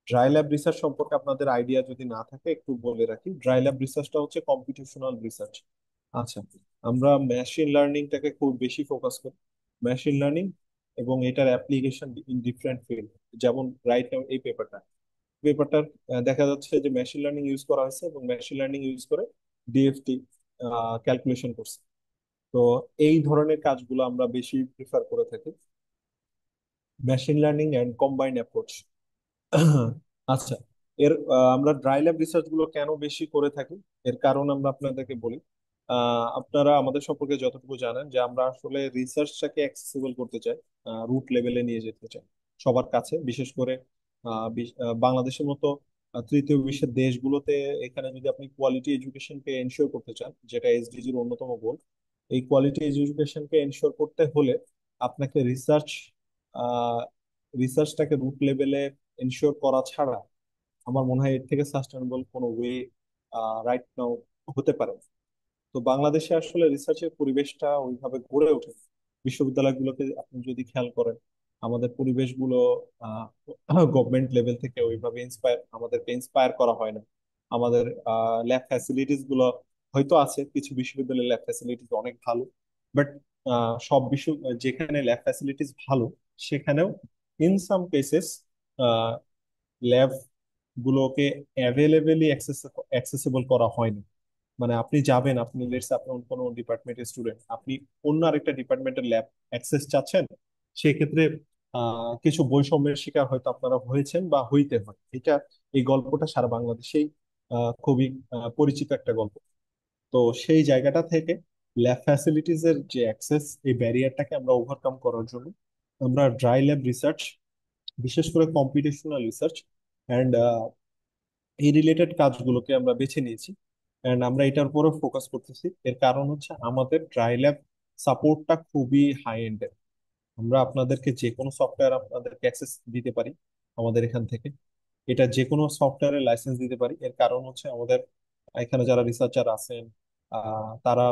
Dry lab research সম্পর্কে আপনাদের আইডিয়া যদি না থাকে একটু বলে রাখি, ড্রাই ল্যাব রিসার্চটা হচ্ছে কম্পিটিশনাল রিসার্চ। আচ্ছা, আমরা মেশিন লার্নিংটাকে খুব বেশি ফোকাস করি, মেশিন লার্নিং এবং এটার অ্যাপ্লিকেশন ইন ডিফারেন্ট ফিল্ড। যেমন রাইট নাও এই পেপারটার দেখা যাচ্ছে যে মেশিন লার্নিং ইউজ করা হয়েছে এবং মেশিন লার্নিং ইউজ করে ডিএফটি ক্যালকুলেশন করছে। তো এই ধরনের কাজগুলো আমরা বেশি প্রিফার করে থাকি, machine learning and combined approach. আচ্ছা, আমরা ড্রাই ল্যাব রিসার্চ গুলো কেন বেশি করে থাকি এর কারণ আমরা আপনাদেরকে বলি। আপনারা আমাদের সম্পর্কে যতটুকু জানেন যে আমরা আসলে রিসার্চটাকে অ্যাক্সেসিবল করতে চাই, রুট লেভেলে নিয়ে যেতে চাই সবার কাছে, বিশেষ করে বাংলাদেশের মতো তৃতীয় বিশ্বের দেশগুলোতে। এখানে যদি আপনি কোয়ালিটি এডুকেশনকে এনশিওর করতে চান, যেটা এসডিজির অন্যতম গোল, এই কোয়ালিটি এডুকেশনকে এনশিওর করতে হলে আপনাকে রিসার্চটাকে রুট লেভেলে এনশিওর করা ছাড়া আমার মনে হয় এর থেকে সাস্টেনেবল কোনো ওয়ে রাইট নাও হতে পারে না। তো বাংলাদেশে আসলে রিসার্চের পরিবেশটা ওইভাবে গড়ে ওঠে। বিশ্ববিদ্যালয়গুলোকে আপনি যদি খেয়াল করেন, আমাদের পরিবেশগুলো গভর্নমেন্ট লেভেল থেকে ওইভাবে আমাদেরকে ইন্সপায়ার করা হয় না। আমাদের ল্যাব ফ্যাসিলিটিস গুলো হয়তো আছে, কিছু বিশ্ববিদ্যালয়ের ল্যাব ফ্যাসিলিটিস অনেক ভালো, বাট সব যেখানে ল্যাব ফ্যাসিলিটিস ভালো সেখানেও ইন সাম কেসেস ল্যাব গুলোকে অ্যাভেলেবেলি অ্যাক্সেসিবল করা হয়নি। মানে আপনি যাবেন, আপনি লেটস আপনি অন্য কোনো ডিপার্টমেন্টের স্টুডেন্ট, আপনি অন্য আরেকটা ডিপার্টমেন্টের ল্যাব অ্যাক্সেস চাচ্ছেন, সেক্ষেত্রে কিছু বৈষম্যের শিকার হয়তো আপনারা হয়েছেন বা হইতে হয়। এই গল্পটা সারা বাংলাদেশেই খুবই পরিচিত একটা গল্প। তো সেই জায়গাটা থেকে ল্যাব ফ্যাসিলিটিস এর যে অ্যাক্সেস, এই ব্যারিয়ারটাকে আমরা ওভারকাম করার জন্য আমরা ড্রাই ল্যাব রিসার্চ, বিশেষ করে কম্পিটিশনাল রিসার্চ অ্যান্ড এই রিলেটেড কাজগুলোকে আমরা বেছে নিয়েছি। এন্ড আমরা এটার উপরে ফোকাস করতেছি, এর কারণ হচ্ছে আমাদের ড্রাই ল্যাব সাপোর্টটা খুবই হাই এন্ডের। আমরা আপনাদেরকে যে কোনো সফটওয়্যার আপনাদেরকে অ্যাক্সেস দিতে পারি আমাদের এখান থেকে, এটা যে কোনো সফটওয়্যারের লাইসেন্স দিতে পারি। এর কারণ হচ্ছে আমাদের এখানে যারা রিসার্চার আছেন তারা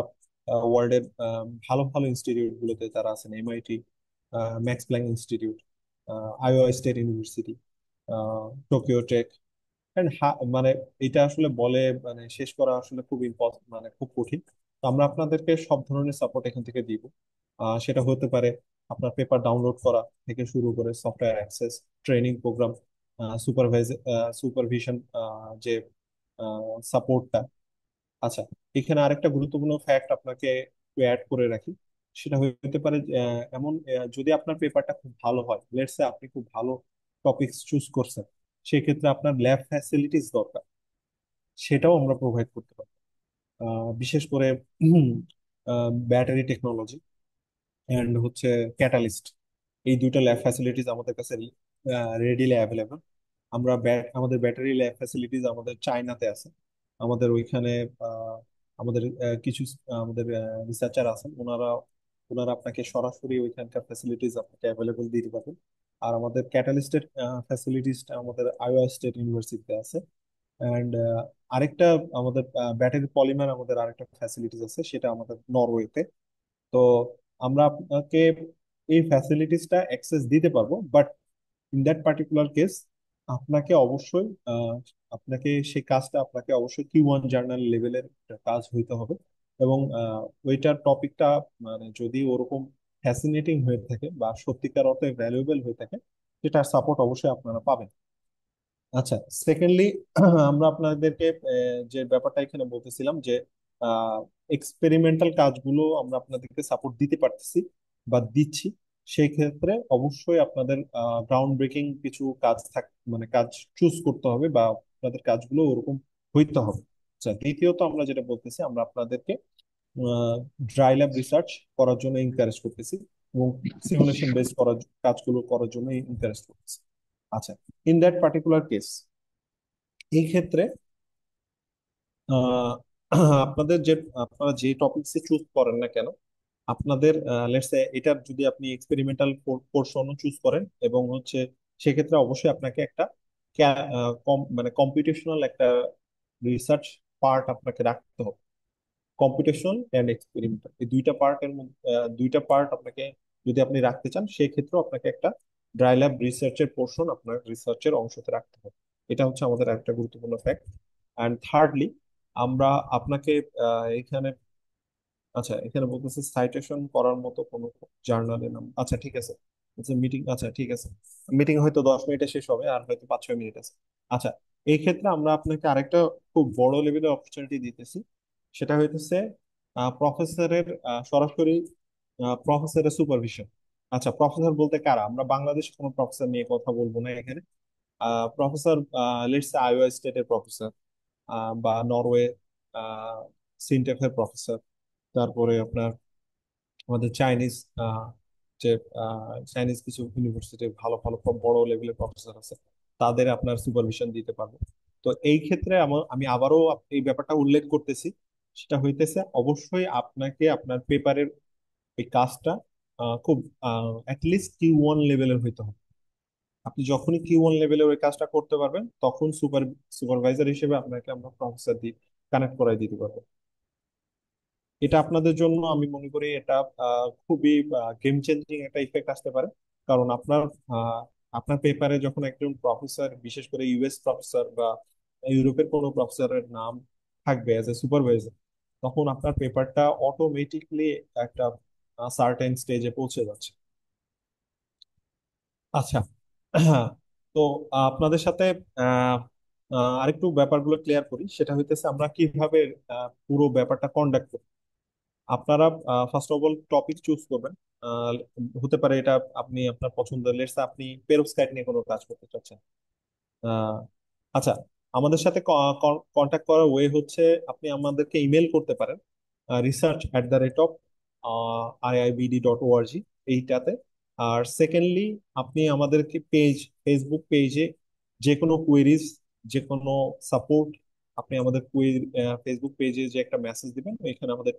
ওয়ার্ল্ডের ভালো ভালো ইনস্টিটিউট গুলোতে তারা আছেন, MIT, Max Planck Institute, Iowa State University, Tokyo Tech. And মানে এটা আসলে বলে মানে শেষ করা আসলে খুব মানে খুব কঠিন। তো আমরা আপনাদেরকে সব ধরনের সাপোর্ট এখান থেকে দিব। সেটা হতে পারে আপনার পেপার ডাউনলোড করা থেকে শুরু করে software access, training program, supervise supervision, যে সাপোর্টটা। আচ্ছা, এখানে আরেকটা গুরুত্বপূর্ণ ফ্যাক্ট আপনাকে অ্যাড করে রাখি, সেটা হতে পারে যদি আপনার পেপারটা খুব ভালো হয়, লেটস সে আপনি খুব ভালো টপিকস চুজ করছেন, সেক্ষেত্রে আপনার ল্যাব ফ্যাসিলিটিস দরকার, সেটাও আমরা প্রোভাইড করতে পারি। বিশেষ করে ব্যাটারি টেকনোলজি অ্যান্ড হচ্ছে ক্যাটালিস্ট। এই দুইটা ল্যাব ফ্যাসিলিটিস আমাদের কাছে রেডিলি অ্যাভেলেবল। আমাদের ব্যাটারি ল্যাব ফ্যাসিলিটিস আমাদের চায়নাতে আছে। আমাদের ওইখানে আহ, আমাদের কিছু আমাদের রিসার্চার আছেন, ওনারা ওনারা আপনাকে সরাসরি ওইখানকার ফ্যাসিলিটিস আপনাকে অ্যাভেলেবল দিতে পারবেন। আর আমাদের ক্যাটালিস্টের ফ্যাসিলিটিসটা আমাদের আইওয়া স্টেট ইউনিভার্সিটিতে আছে। অ্যান্ড আরেকটা আমাদের ব্যাটারি পলিমার আমাদের আরেকটা ফ্যাসিলিটিস আছে, সেটা আমাদের নরওয়েতে। তো আমরা আপনাকে এই ফ্যাসিলিটিসটা অ্যাক্সেস দিতে পারবো, but in that particular case আপনাকে অবশ্যই আপনাকে সেই কাজটা আপনাকে অবশ্যই Q1 জার্নাল লেভেলের কাজ হইতে হবে। এবং ওইটার টপিকটা মানে যদি ওরকম ফ্যাসিনেটিং হয়ে থাকে বা সত্যিকার অর্থে ভ্যালুয়েবল হয়ে থাকে, সেটার সাপোর্ট অবশ্যই আপনারা পাবেন। আচ্ছা, সেকেন্ডলি আমরা আপনাদেরকে যে ব্যাপারটা এখানে বলতেছিলাম যে এক্সপেরিমেন্টাল কাজগুলো আমরা আপনাদেরকে সাপোর্ট দিতে পারতেছি বা দিচ্ছি। সেই ক্ষেত্রে অবশ্যই আপনাদের গ্রাউন্ড ব্রেকিং কিছু কাজ মানে কাজ চুজ করতে হবে বা আপনাদের কাজগুলো ওরকম হইতে হবে। আচ্ছা, দ্বিতীয়ত আমরা যেটা বলতেছি, আমরা আপনাদেরকে ড্রাই ল্যাব রিসার্চ করার জন্য এনকারেজ করতেছি এবং সিমুলেশন বেসড কাজগুলো করার জন্য এনকারেজ করতেছি। আচ্ছা, ইন দ্যাট পার্টিকুলার কেস, এই ক্ষেত্রে আহ, আপনাদের যে আপনারা যে টপিকসে চুজ করেন না কেন, আপনাদের লেটস সে এটার যদি আপনি এক্সপেরিমেন্টাল পোর্শনও চুজ করেন এবং হচ্ছে সেক্ষেত্রে অবশ্যই আপনাকে একটা মানে কম্পিটিশনাল একটা রিসার্চ পার্ট আপনাকে রাখতে হবে। কম্পিটিশনাল এন্ড এক্সপেরিমেন্টাল, এই দুইটা পার্টের মধ্যে দুইটা পার্ট আপনাকে যদি আপনি রাখতে চান, সেই ক্ষেত্রেও আপনাকে একটা ড্রাই ল্যাব রিসার্চের পোর্শন আপনার রিসার্চের অংশতে রাখতে হবে। এটা হচ্ছে আমাদের একটা গুরুত্বপূর্ণ ফ্যাক্ট। অ্যান্ড থার্ডলি, আমরা আপনাকে এখানে, আচ্ছা এখানে বলতেছে সাইটেশন করার মতো কোনো জার্নালের নাম। আচ্ছা ঠিক আছে, আচ্ছা মিটিং, আচ্ছা ঠিক আছে, মিটিং হয়তো 10 মিনিটে শেষ হবে, আর হয়তো 5-6 মিনিট আছে। আচ্ছা, এই ক্ষেত্রে আমরা আপনাকে আরেকটা খুব বড় লেভেলের অপরচুনিটি দিতেছি। সেটা হইতেছে প্রফেসরের সরাসরি প্রফেসরের সুপারভিশন। আচ্ছা, প্রফেসর বলতে কারা? আমরা বাংলাদেশে কোনো প্রফেসর নিয়ে কথা বলবো না এখানে। প্রফেসর, লেটস আইওয়া স্টেটের প্রফেসর বা নরওয়ে সিনটেফের প্রফেসর, তারপরে আপনার আমাদের চাইনিজ যে চাইনিজ কিছু ইউনিভার্সিটির ভালো ভালো বড় লেভেলের প্রফেসর আছে, তাদের আপনার সুপারভিশন দিতে পারবো। তো এই ক্ষেত্রে আমি আবারও এই ব্যাপারটা উল্লেখ করতেছি, সেটা হইতেছে অবশ্যই আপনাকে আপনার পেপারের এই কাজটা খুব অ্যাটলিস্ট Q1 লেভেলের হইতে হবে। আপনি যখনই Q1 লেভেলের ওই কাজটা করতে পারবেন, তখন সুপারভাইজার হিসেবে আপনাকে আমরা প্রফেসর দিয়ে কানেক্ট করাই দিতে পারবো। এটা আপনাদের জন্য আমি মনে করি এটা খুবই গেম চেঞ্জিং একটা ইফেক্ট আসতে পারে। কারণ আপনার পেপারে যখন একজন প্রফেসর, বিশেষ করে US প্রফেসর বা ইউরোপের কোনো প্রফেসরের নাম থাকবে অ্যাজ এ সুপারভাইজার, তখন আপনার পেপারটা অটোমেটিকলি একটা সার্টেন স্টেজে পৌঁছে যাচ্ছে। আচ্ছা, তো আপনাদের সাথে আহ, আরেকটু ব্যাপারগুলো ক্লিয়ার করি। সেটা হইতেছে আমরা কিভাবে পুরো ব্যাপারটা কন্ডাক্ট করি। আপনারা first of all topic choose করবেন। আহ, হতে পারে এটা আপনি আপনার পছন্দের, লেটস আপনি পেরোস্কাইট নিয়ে কোনো কাজ করতে চাচ্ছেন। আহ, আচ্ছা, আমাদের সাথে কন্ট্যাক্ট করার ওয়ে হচ্ছে আপনি আমাদেরকে ইমেল করতে পারেন research@iibd.org এইটাতে। আর সেকেন্ডলি, আপনি আমাদেরকে ফেসবুক পেজে যে কোনো কুয়েরিজ, যে কোনো সাপোর্ট, আপনি আমাদের ফেসবুক পেজে যে একটা মেসেজ দিবেন, এখানে আমাদের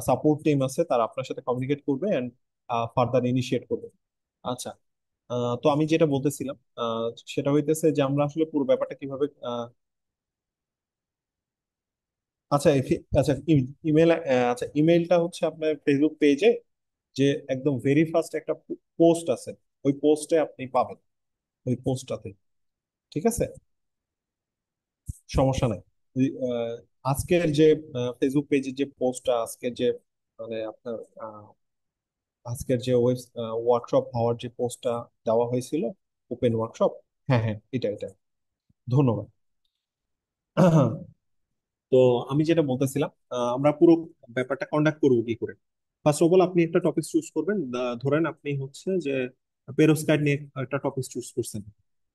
সাপোর্ট টিম আছে, তারা আপনার সাথে কমিউনিকেট করবে অ্যান্ড ফার্দার ইনিশিয়েট করবে। আচ্ছা, তো আমি যেটা বলতেছিলাম সেটা হইতেছে যে আমরা আসলে পুরো ব্যাপারটা কিভাবে আচ্ছা আচ্ছা ইমেল, আচ্ছা ইমেলটা হচ্ছে আপনার ফেসবুক পেজে যে একদম ভেরি ফার্স্ট একটা পোস্ট আছে, ওই পোস্টে আপনি পাবেন, ওই পোস্টটাতে। ঠিক আছে, সমস্যা নাই। আহ, আজকের যে ফেসবুক পেজের যে পোস্টটা, আজকের যে মানে আপনার আজকের যে ওয়ার্কশপ হওয়ার যে পোস্টটা দেওয়া হয়েছিল, ওপেন ওয়ার্কশপ, হ্যাঁ হ্যাঁ, এটা এটা, ধন্যবাদ। তো আমি যেটা বলতেছিলাম, আমরা পুরো ব্যাপারটা কন্ডাক্ট করবো কি করে। ফার্স্ট অফ অল আপনি একটা টপিক চুজ করবেন। ধরেন আপনি হচ্ছে যে পেরোস্কাইট নিয়ে একটা টপিক চুজ করছেন।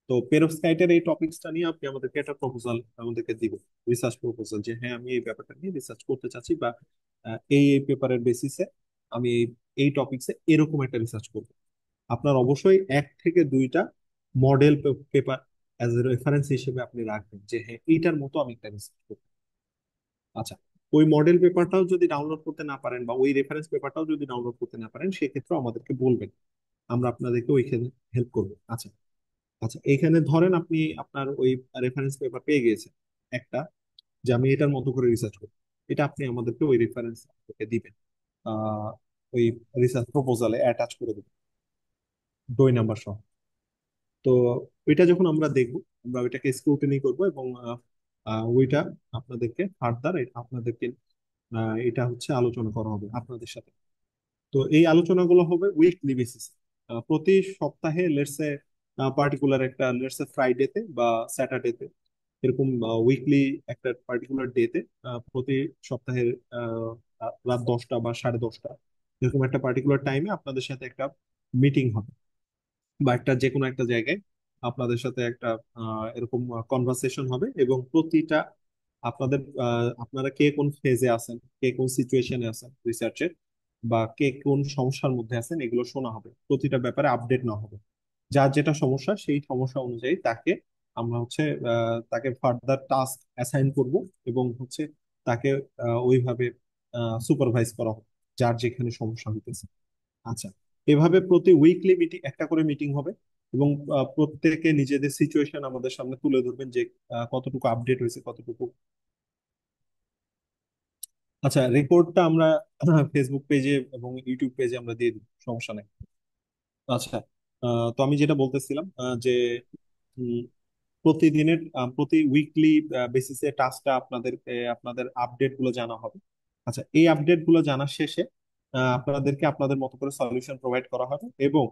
তো পেরোস্কাইটের এই টপিকসটা নিয়ে আপনি আমাদেরকে একটা প্রপোজাল আমাদেরকে দিবেন, রিসার্চ প্রপোজাল, যে হ্যাঁ আমি এই ব্যাপারটা নিয়ে রিসার্চ করতে চাচ্ছি বা এই পেপারের বেসিসে আমি এই টপিকসে এরকম একটা রিসার্চ করব। আপনার অবশ্যই এক থেকে দুইটা model paper as a reference হিসেবে আপনি রাখবেন যে হ্যাঁ এইটার মতো আমি একটা রিসার্চ করব। আচ্ছা, ওই মডেল পেপারটাও যদি ডাউনলোড করতে না পারেন বা ওই রেফারেন্স পেপারটাও যদি ডাউনলোড করতে না পারেন, সেক্ষেত্রে আমাদেরকে বলবেন, আমরা আপনাদেরকে ওইখানে হেল্প করবো। আচ্ছা। আচ্ছা, এইখানে ধরেন আপনি আপনার ওই রেফারেন্স পেপার পেয়ে গিয়েছেন একটা, যে আমি এটার মতো করে রিসার্চ করব, এটা আপনি আমাদেরকে ওই রেফারেন্স দিবেন, আহ, ওই রিসার্চ প্রপোজালে অ্যাটাচ করে দেবেন বই নাম্বার সহ। তো ওইটা যখন আমরা দেখব, আমরা ওইটাকে স্ক্রুটিনি করব এবং ওইটা আপনাদেরকে ফার্দার আপনাদেরকে এটা হচ্ছে আলোচনা করা হবে আপনাদের সাথে। তো এই আলোচনাগুলো হবে উইকলি বেসিস, প্রতি সপ্তাহে লেটসে পার্টিকুলার একটা লেটসে ফ্রাইডেতে বা স্যাটারডেতে, এরকম উইকলি একটা পার্টিকুলার ডেতে, প্রতি সপ্তাহের আহ, রাত 10টা বা 10:30 এরকম একটা পার্টিকুলার টাইমে আপনাদের সাথে একটা মিটিং হবে, বা একটা যে কোনো একটা জায়গায় আপনাদের সাথে একটা এরকম কনভারসেশন হবে, এবং প্রতিটা আপনারা কে কোন ফেজে আছেন, কে কোন সিচুয়েশনে আছেন রিসার্চের, বা কে কোন সমস্যার মধ্যে আছেন, এগুলো শোনা হবে, প্রতিটা ব্যাপারে আপডেট না হবে। যার যেটা সমস্যা সেই সমস্যা অনুযায়ী তাকে আমরা হচ্ছে তাকে ফার্দার টাস্ক অ্যাসাইন করব, এবং হচ্ছে তাকে ওইভাবে সুপারভাইজ করা হবে যার যেখানে সমস্যা হইতেছে। আচ্ছা, এভাবে প্রতি উইকলি মিটিং একটা করে মিটিং হবে, এবং প্রত্যেকে নিজেদের সিচুয়েশন আমাদের সামনে তুলে ধরবেন যে কতটুকু আপডেট হয়েছে, কতটুকু। আচ্ছা, রেকর্ডটা আমরা ফেসবুক পেজে এবং ইউটিউব পেজে আমরা দিয়ে দিব, সমস্যা নেই। আচ্ছা, তো আমি যেটা বলতেছিলাম যে উম, প্রতিদিনের প্রতি উইকলি বেসিসে টাস্কটা আপনাদের আপডেট গুলো জানা হবে। আচ্ছা, এই আপডেট গুলো জানার শেষে আপনাদেরকে আপনাদের মতো করে সলিউশন প্রোভাইড করা হবে, এবং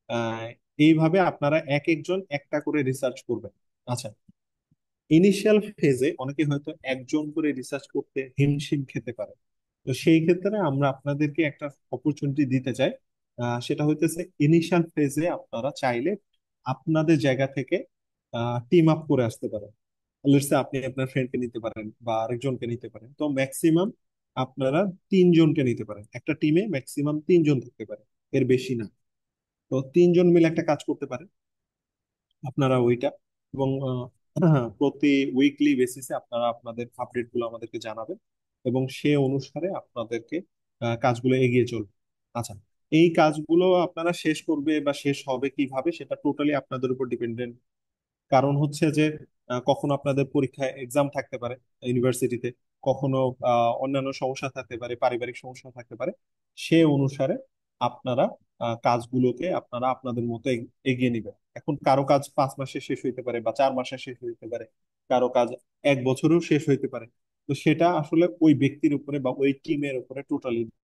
আহ, এইভাবে আপনারা এক একজন একটা করে রিসার্চ করবেন। আচ্ছা, ইনিশিয়াল ফেজে অনেকে হয়তো একজন করে রিসার্চ করতে হিমশিম খেতে পারে। তো সেই ক্ষেত্রে আমরা আপনাদেরকে একটা অপরচুনিটি দিতে চাই, সেটা হইতেছে ইনিশিয়াল ফেজে আপনারা চাইলে আপনাদের জায়গা থেকে টিম আপ করে আসতে পারেন। লেটস সে আপনি আপনার ফ্রেন্ডকে নিতে পারেন বা আরেকজনকে নিতে পারেন, তো ম্যাক্সিমাম আপনারা 3জনকে নিতে পারেন, একটা টিমে ম্যাক্সিমাম 3জন থাকতে পারে, এর বেশি না। তো 3জন মিলে একটা কাজ করতে পারেন আপনারা ওইটা, এবং প্রতি উইকলি বেসিসে আপনারা আপনাদের আপডেট গুলো আমাদেরকে জানাবেন, এবং সে অনুসারে আপনাদেরকে কাজগুলো এগিয়ে চলবে। আচ্ছা, এই কাজগুলো আপনারা শেষ করবে বা শেষ হবে কিভাবে সেটা টোটালি আপনাদের উপর ডিপেন্ডেন্ট। কারণ হচ্ছে যে কখনো আপনাদের পরীক্ষায় এক্সাম থাকতে পারে ইউনিভার্সিটিতে, কখনো অন্যান্য সমস্যা থাকতে পারে, পারিবারিক সমস্যা থাকতে পারে। সে অনুসারে আপনারা কাজগুলোকে আপনারা আপনাদের মতো এগিয়ে নেবেন। এখন কারো কাজ 5 মাসে শেষ হইতে পারে বা 4 মাসে শেষ হইতে পারে, কারো কাজ 1 বছরেও শেষ হইতে পারে। তো সেটা আসলে ওই ব্যক্তির উপরে বা ওই টিমের উপরে টোটালি